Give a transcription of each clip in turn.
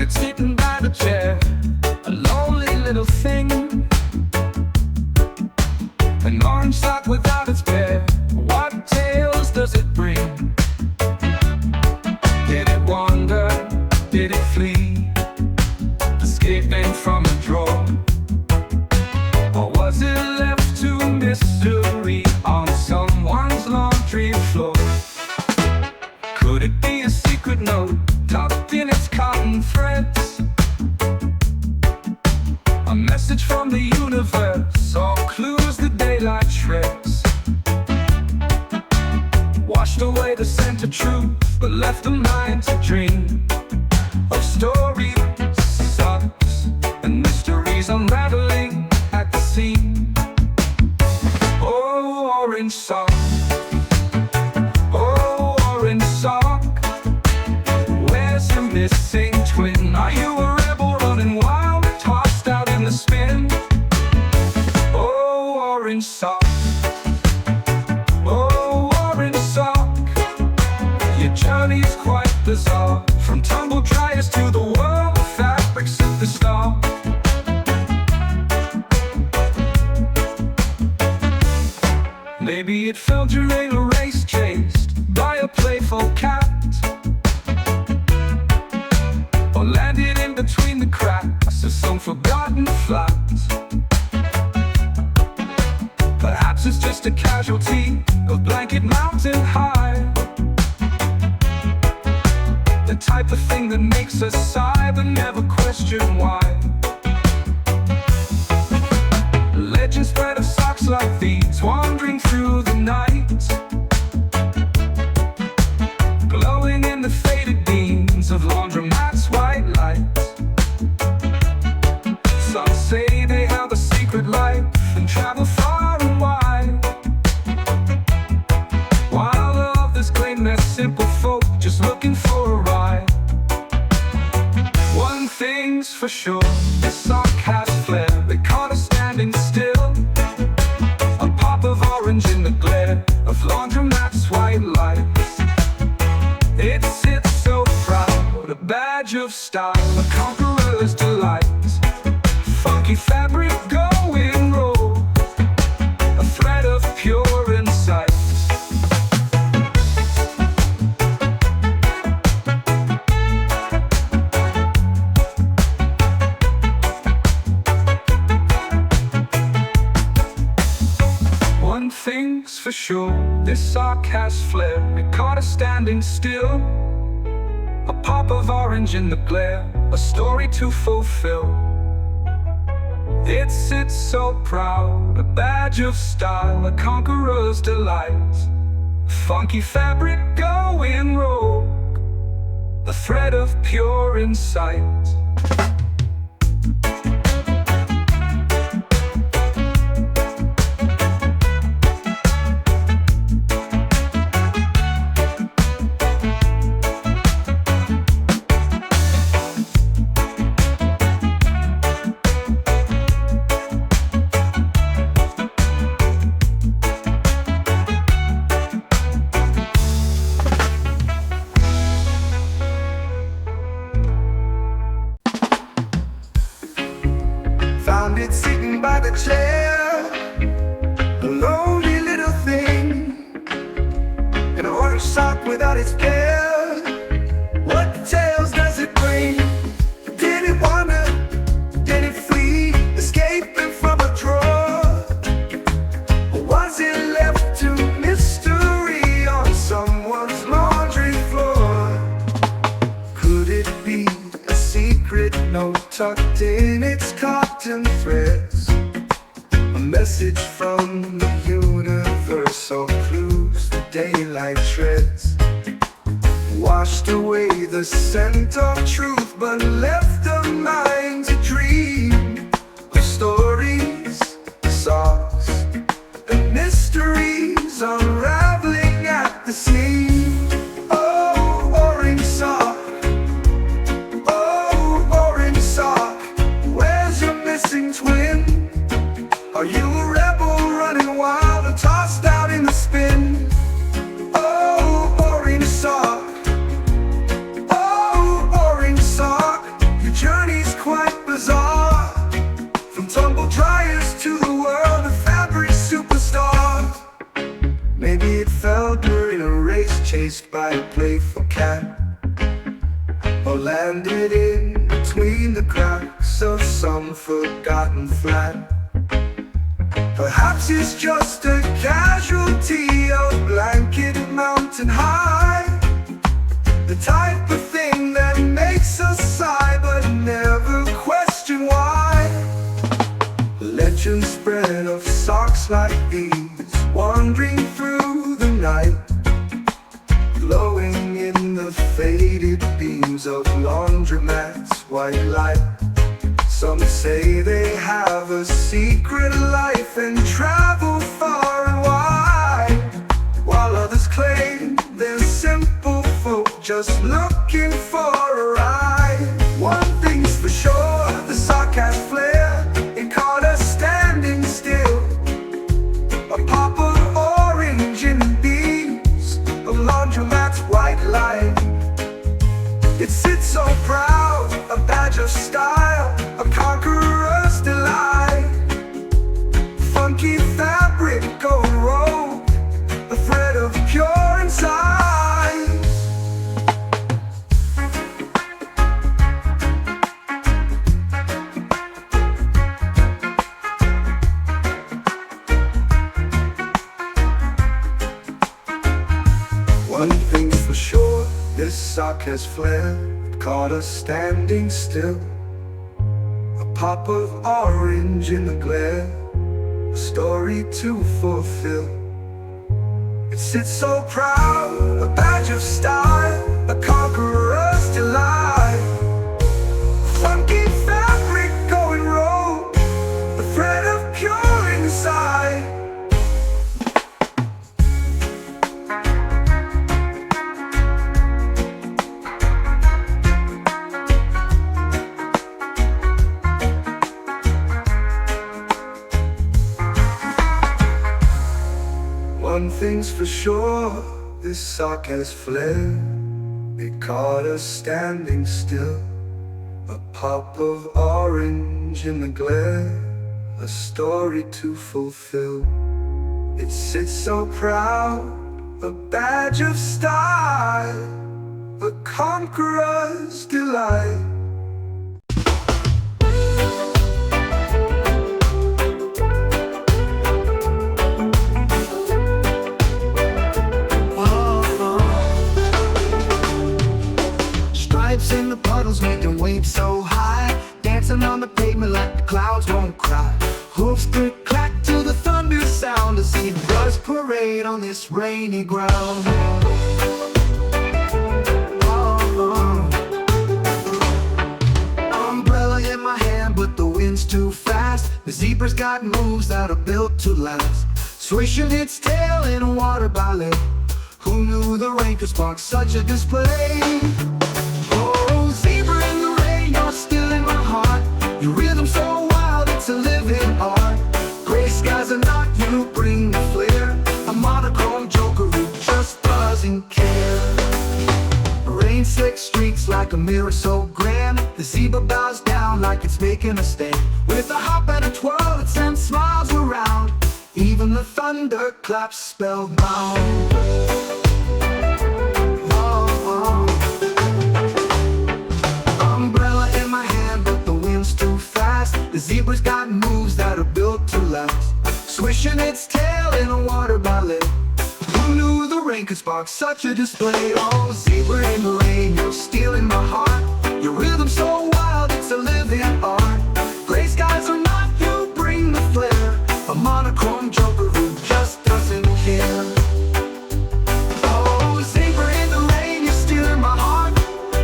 it sitting by the chair, a lonely little thing. An orange sock without its pair, what tales does it bring? Did it wander? Did it flee? Escaping from a drawer? Or was it left to mystery on someone's laundry floor? Could it be a secret note tucked in its cotton threads? A message from the universe, or clues the daylight shreds? Washed away the scent of truth, but left the mind to dream of stories, socks, and mysteries unraveling at the seam. Oh, orange sock. Oh, orange sock. Where's your missing twin? Are you a rebel running wild, tossed out in the spin? Oh, orange sock. Oh, orange sock. Your journey's quite bizarre, from tumble dryers to the world of fabrics at the start. Maybe it felt during a race, chased by a playful cat, or landed in between the cracks of some forgotten flat. Perhaps it's just a casualty of blanket mountain high, the type of thing that makes us sigh but never question why. Legends spread of socks like these, wandering through the night, glowing in the faded beams of laundromats' white light. Some say they have a secret life and travel far and wide, while others claim they're simple folk just looking for a ride. One thing's for sure, this sock has flair, they caught us standing still. A pop of orange in the glare of laundromats' white lights. It sits so proud, a badge of style, a conqueror's delight. Funky fabric going rogue, a thread of pure insight. One thing's for sure, this sock has flair, it caught us standing still. A pop of orange in the glare, a story to fulfill. It sits so proud, a badge of style, a conqueror's delight. Funky fabric going rogue, a thread of pure insight. Found it sitting by the chair, a lonely little thing, an orange sock without its pair. What tales does it bring? Did it wander? Did it flee, escaping from a drawer? Or was it left to mystery on someone's laundry floor? Could it be a secret note tucked in its cotton threads? A message from the universe, or clues the daylight shreds? Washed away the scent of truth, but left the mind to dream of stories, songs, and mysteries unraveling at the seam. Oh, orange sock. Oh, orange sock. Where's your missing twin? Are you a rebel running wild and tossed out in the spin? Oh, orange sock. Oh, orange sock. chased by a playful cat, or landed in between the cracks of some forgotten flat. Perhaps it's just a casualty of blanketed mountain high, the type of thing that makes us sigh but never question why. Legends spread of socks like these, wandering through the night, glowing in the faded beams of laundromats' white light. Some say they have a secret life and travel far and wide, while others claim they're simple folk just looking for a ride. One thing's for sure, the sock has flair. It caught us standing still, a pop of orange in the beams of laundromat's white light. It sits so proud, a badge of style, a conqueror's delight. Funky fabric going rogue, a thread of pure insight. One thing's for sure, this sock has flair. It caught us standing still, a pop of orange in the glare, a story to fulfill. It sits so proud, a badge of style, a conqueror's delight. Funky fabric going rogue, a thread of pure insight. One thing's for sure, this sock has flair. It caught us standing still, a pop of orange in the glare, a story to fulfill. It sits so proud, a badge of style, a conqueror's delight. In the puddles making waves so high, dancing on the pavement like the clouds won't cry. Hoofs click clack to the thunder sound, a zebra's parade on this rainy ground. Umbrella in my hand but the wind's too fast. The zebra's got moves that are built to last, swishing its tail in a water ballet. Who knew the rain could spark such a display? Zebra in the rain, you're still in my heart. Your rhythm so wild, it's a living art. Gray skies are not, you bring the flair. A monochrome joker who just doesn't care. Rain slick streaks like a mirror so grand. The zebra bows down like it's making a stand. With a hop and a twirl, it sends smiles around. Even the thunder claps spellbound. The zebra's got moves that are built to last, swishing its tail in a water ballet. Who knew the rain could spark such a display? Oh, zebra in the rain, you're stealing my heart. Your rhythm so wild, it's a living art. Gray skies are not, you bring the flair. A monochrome joker who just doesn't care. Oh, zebra in the rain, you're stealing my heart.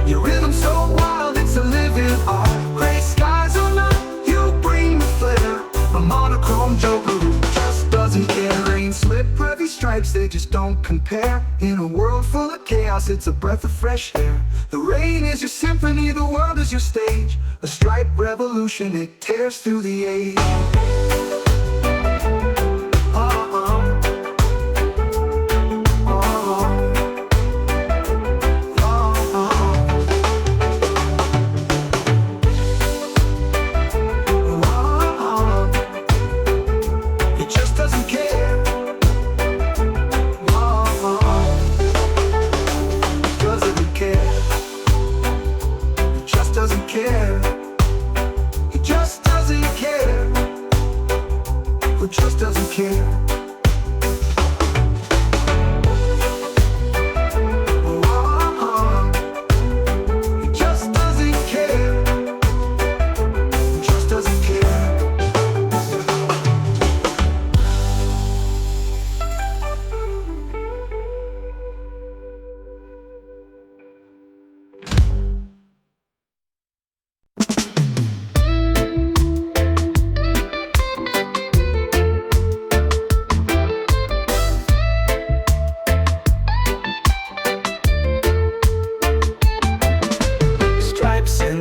Your rhythm so wild, it's a living art. Gray skies are not, a monochrome joker who just doesn't care. Rain slip, heavy stripes, they just don't compare. In a world full of chaos, it's a breath of fresh air. The rain is your symphony, the world is your stage. A stripe revolution, it tears through the age.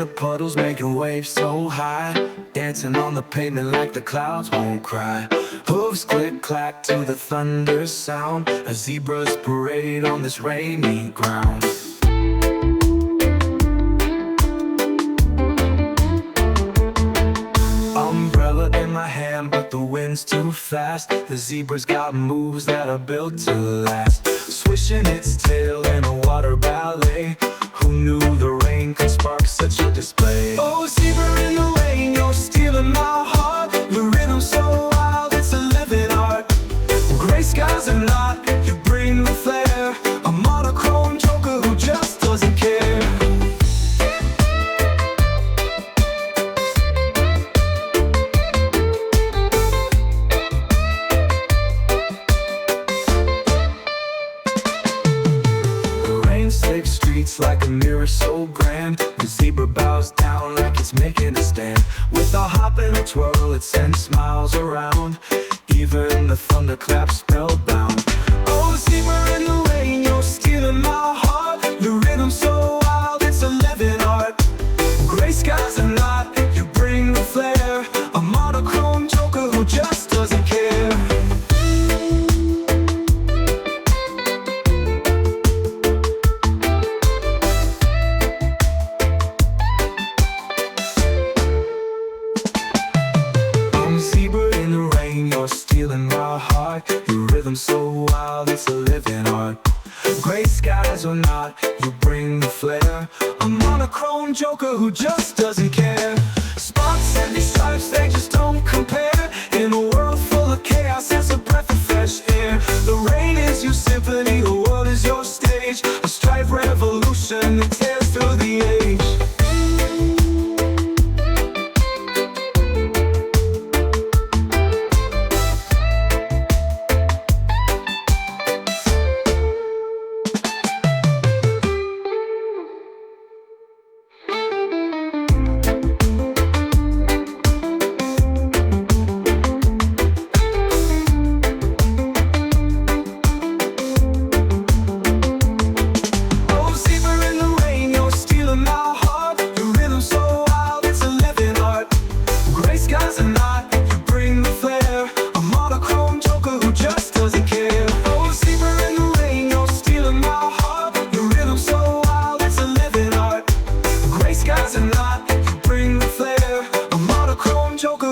the puddles, making waves so high, dancing on the pavement like the clouds won't cry. Hooves click clack to the thunder sound, as zebras parade on this rainy ground. Umbrella in my hand, but the wind's too fast. The zebra's got moves that are built to last, swishing its tail in a water ballet. Who knew the rain could spark such a display? Oh, zebra in the rain, you're stealing my heart. The rhythm's so wild, it's a living art. Gray skies are not, you bring the flair. A monochrome joker who just doesn't care. Slick streets like a mirror so grand. The zebra bows down like it's making a stand. With a hop and a twirl, it sends smiles around. Even the thunderclap spellbound. Oh, zebra in the rain, you're stealing my heart. The rhythm's so wild, it's a living art. Gray skies are not, you bring the flair. A monochrome joker who just doesn't care. Stealing my heart, your rhythm so wild, it's a living art. Gray skies or not, you bring the flair. A monochrome joker who just doesn't care. Spots and these stripes, they just don't compare. In a world full of chaos, it's a breath of fresh air. The rain is your symphony, the world is your stage. A stripe revolution that tears through the age.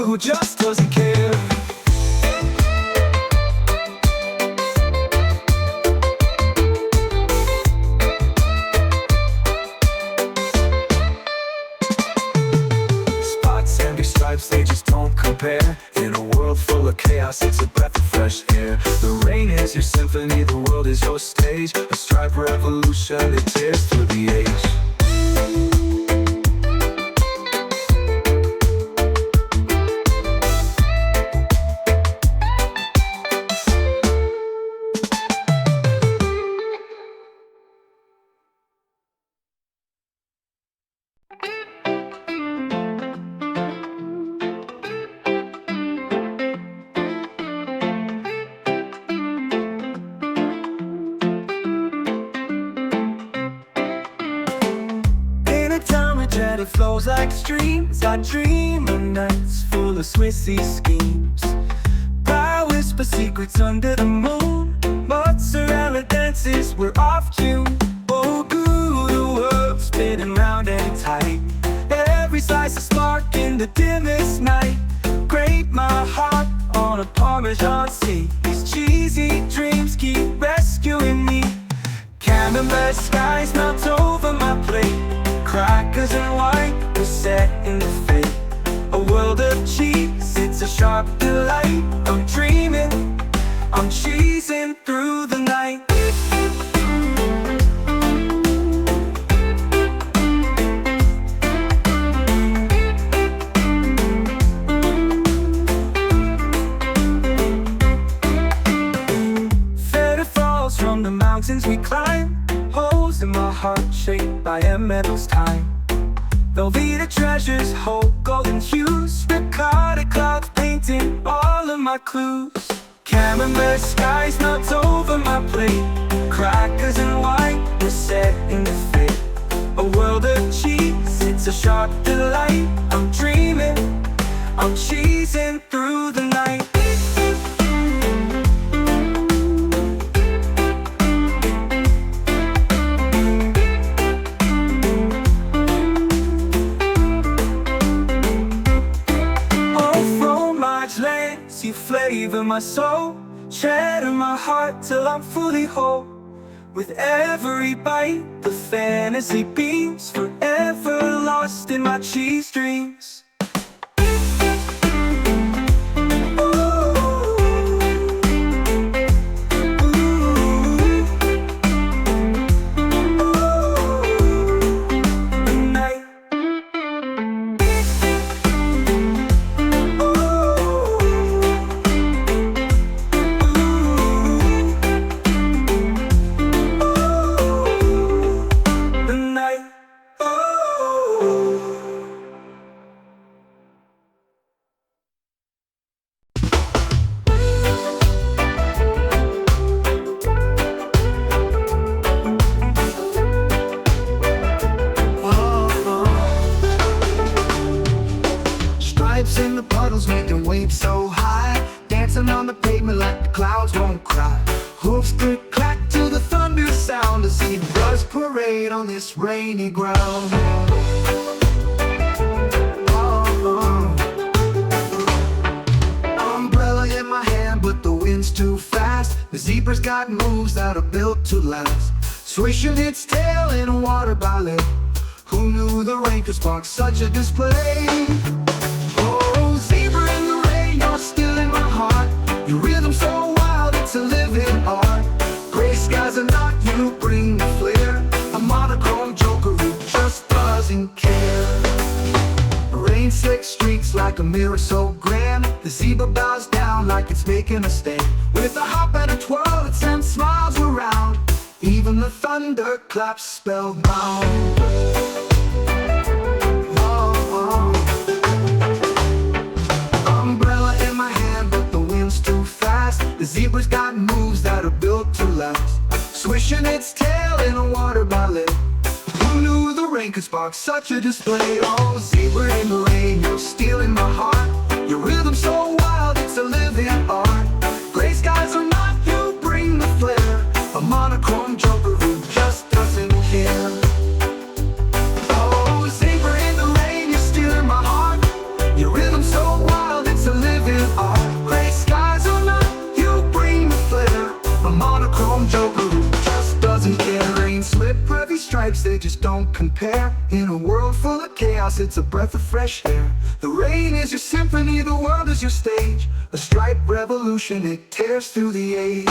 Who just doesn't care. Spots and these stripes, they just don't compare. In a world full of chaos, it's a breath of fresh air. The rain is your symphony, the world is your stage. A stripe revolution, it tears through the age. It flows like streams. I dream of nights full of Swissy schemes. I whisper secrets under the moon. Mozzarella dances, we're off tune. Oh, good, the world's spinning round and tight. Every slice a spark in the dimmest night. Grate my heart on a Parmesan seat. These cheesy dreams keep rescuing me. Camembert skies melt over my plate. Crackers and wine, we're set in the fate. A world of cheese, it's a sharp delight. I'm dreaming, I'm cheesing through the night. Feather falls from the mountains we climb. Holes in my heart shaped by a metal's time. Velveeta treasures hold golden hues. Ricotta clouds painting all of my clues. Camembert skies melt over my plate. Crackers and wine, we're set in the fate. A world of cheese, it's a sharp delight. I'm dreaming, I'm cheesing through the night. Oh, fromage lanes, you flavor my soul, cheddar my heart till I'm fully whole. With every bite, the fantasy beams, forever lost in my cheese dreams. Stripes in the puddles making waves so high, dancing on the pavement like the clouds won't cry. Hooves click clack to the thunder sound, to see zebras parade on this rainy ground. Umbrella in my hand, but the wind's too fast. The zebra's got moves that are built to last, swishing its tail in a water ballet. Who knew the rain could spark such a display? Oh, zebra in the rain, you're still in my heart. Your rhythm so wild, it's a living art. Gray skies are not, you bring the flair. A monochrome joker who just doesn't care. Rain slick streaks like a mirror so grand. The zebra bows down like it's making a stand. With a hop and a twirl, it sends smiles around. Even the thunder claps spellbound. Umbrella in my hand, but the wind's too fast. The zebra's got moves that are built to last, swishing its tail in a water ballet. Who knew the rain could spark such a display? Oh, zebra in the rain, you're stealing my heart. Your rhythm so wild, it's a living art. Gray skies are not, you bring the flair. A monochrome joker who just doesn't care. Oh, zebra in the rain, you're stealing my heart. Your rhythm so wild, it's a living art. Gray skies are not, you bring the flair. A monochrome joker who just doesn't care. Rain slip, heavy stripes, they just don't compare. In a world full of chaos, it's a breath of fresh air. The rain is your symphony, the world is your stage. A stripe revolution, it tears through the age.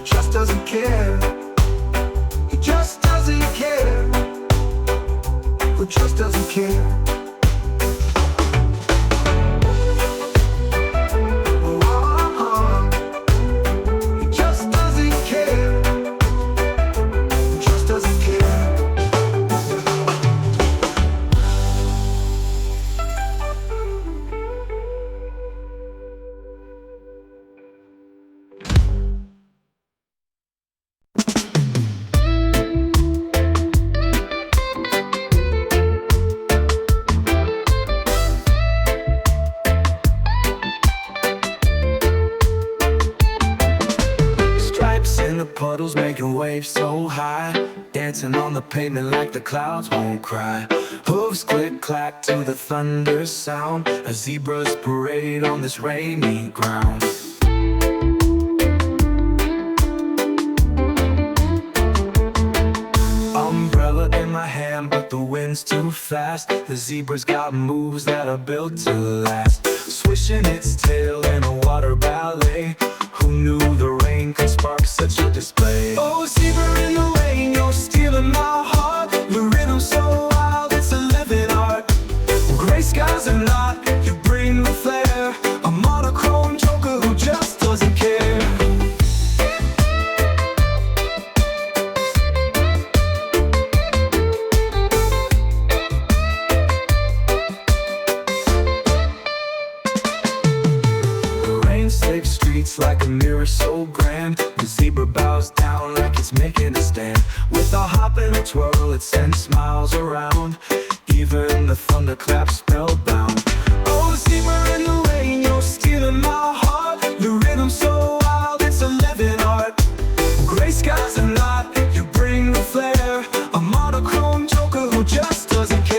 Just doesn't care. He just doesn't care. He just doesn't care. Puddles making waves so high, dancing on the pavement like the clouds won't cry. Hooves click clack to the thunder sound, a zebra's parade on this rainy ground. Umbrella in my hand, but the wind's too fast. The zebra's got moves that are built to last, swishing its tail in a water ballet. Who knew the rain could spark such a display? Oh, zebra in the rain, you're stealing my heart. Your rhythm so wild, it's a living art. Gray skies are not, you bring the flair. A monochrome joker streets like a mirror so grand. The zebra bows down like it's making a stand. With a hop and a twirl, it sends smiles around. Even the thunderclaps spellbound. Oh, zebra in the rain, you're stealing my heart. The rhythm so wild, it's a living art. Gray skies and night, you bring the flair. A monochrome joker who just doesn't care.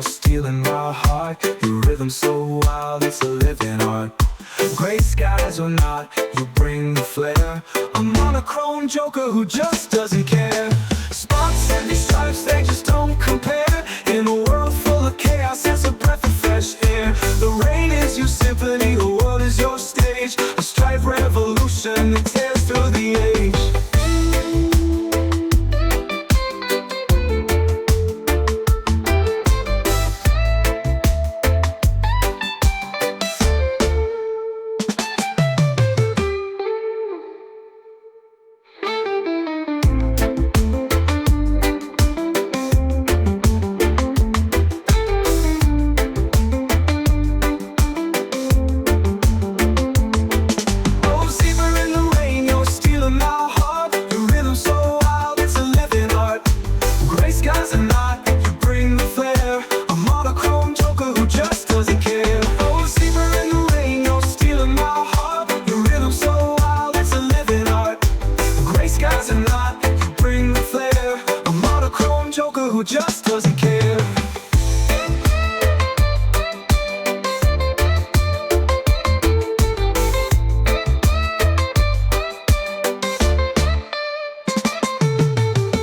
Stealing my heart, your rhythm so wild, it's a living art. Gray skies or not, you bring the flair. A monochrome joker who just doesn't care. Spots and these stripes, they just don't compare. In a world full of chaos, it's a breath of fresh air. The rain is your symphony, the world is your stage. A stripe revolution that tears through the age. Who just doesn't care.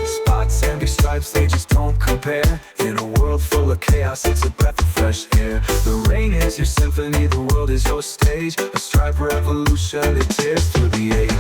Spots and stripes, they just don't compare. In a world full of chaos, it's a breath of fresh air. The rain is your symphony, the world is your stage. A stripe revolution, it tears through the age.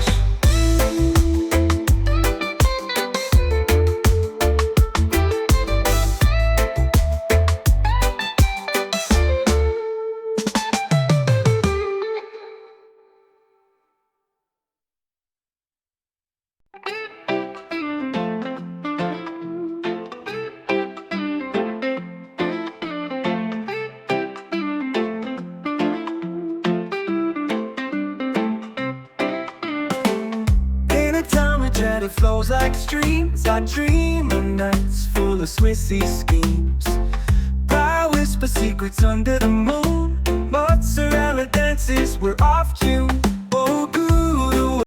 It flows like streams. I dream of nights full of Swissy schemes. I whisper secrets under the moon. Mozzarella dances, we're off to